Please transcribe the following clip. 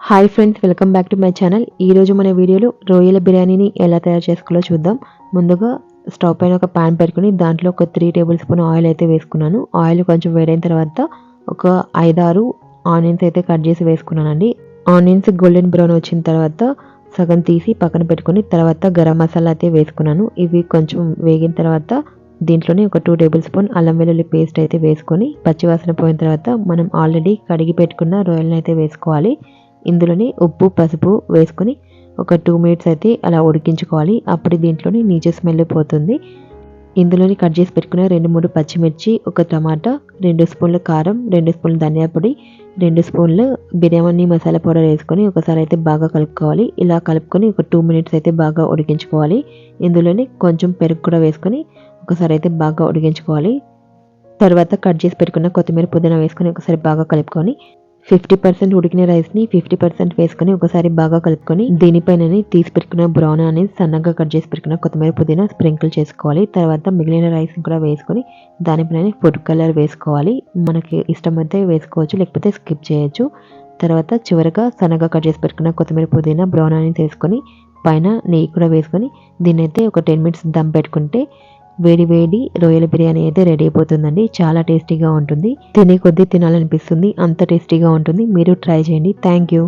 Hi friends, welcome back to my channel. ఈరోజు మన వీడియోలో రొయ్యల బిర్యానీని ఎలా తయారు చేసుకోవాలో చూద్దాం. ముందుగా స్టవ్ పైన ఒక పాన్ పెట్టుకుని దాంట్లో ఒక 3 టేబుల్ స్పూన్ ఆయిల్ అయితే వేసుకున్నాను. ఆయిల్ కొంచెం వేడైన తర్వాత ఒక 5-6 ఆనియన్స్ అయితే కట్ చేసి వేసుకున్నానండి. ఆనియన్స్ గోల్డెన్ బ్రౌన్ వచ్చిన తర్వాత సగం తీసి పక్కన పెట్టుకుని తర్వాత గరం మసాలా అయితే వేసుకున్నాను. ఇవి కొంచెం వేగిన తర్వాత దీంట్లోనే ఒక 2 టేబుల్ స్పూన్ అల్లం వెల్లుల్లి పేస్ట్ అయితే వేసుకొని పచ్చివాసన పోయిన తర్వాత మనం ఆల్రెడీ కడిగి పెట్టుకున్న రొయ్యలను అయితే వేసుకోవాలి. ఇందులోని ఉప్పు పసుపు వేసుకొని ఒక 2 మినిట్స్ అయితే అలా ఉడికించుకోవాలి. అప్పుడు దీంట్లోని నీచు స్మెల్ పోతుంది. ఇందులోని కట్ చేసి పెట్టుకున్న 2-3 పచ్చిమిర్చి, ఒక టమాటా, 2 స్పూన్ల కారం, 2 స్పూన్ల ధనియా పొడి, 2 స్పూన్లు బిర్యానీ మసాలా పౌడర్ వేసుకొని ఒకసారి అయితే బాగా కలుపుకోవాలి. ఇలా కలుపుకొని ఒక 2 మినిట్స్ అయితే బాగా ఉడికించుకోవాలి. ఇందులోని కొంచెం పెరుగు కూడా వేసుకొని ఒకసారి అయితే బాగా ఉడికించుకోవాలి. తర్వాత కట్ చేసి పెట్టుకున్న కొత్తిమీర పుదీనా వేసుకొని ఒకసారి బాగా కలుపుకొని 50% ఉడికిన రైస్ని 50% వేసుకొని ఒకసారి బాగా కలుపుకొని దీనిపైన తీసి పెట్టుకున్న బ్రౌన్ అనేది సన్నగా కట్ చేసి పెట్టుకున్న కొత్తిమీర పుదీనా స్ప్రింకిల్ చేసుకోవాలి. తర్వాత మిగిలిన రైస్ని కూడా వేసుకొని దానిపైన ఫుడ్ కలర్ వేసుకోవాలి. మనకి ఇష్టమైతే వేసుకోవచ్చు, లేకపోతే స్కిప్ చేయొచ్చు. తర్వాత చివరిగా సన్నగా కట్ చేసి పెట్టుకున్న కొత్తిమీర పుదీనా బ్రౌన్ అనేది వేసుకొని పైన నెయ్యి కూడా వేసుకొని దీన్నైతే ఒక 10 మినిట్స్ దమ్ పెట్టుకుంటే వేడి వేడి రొయ్యల బిర్యానీ అయితే రెడీ అయిపోతుందండి. చాలా టేస్టీగా ఉంటుంది. తినే కొద్దీ తినాలనిపిస్తుంది, అంత టేస్టీగా ఉంటుంది. మీరు ట్రై చేయండి. Thank you.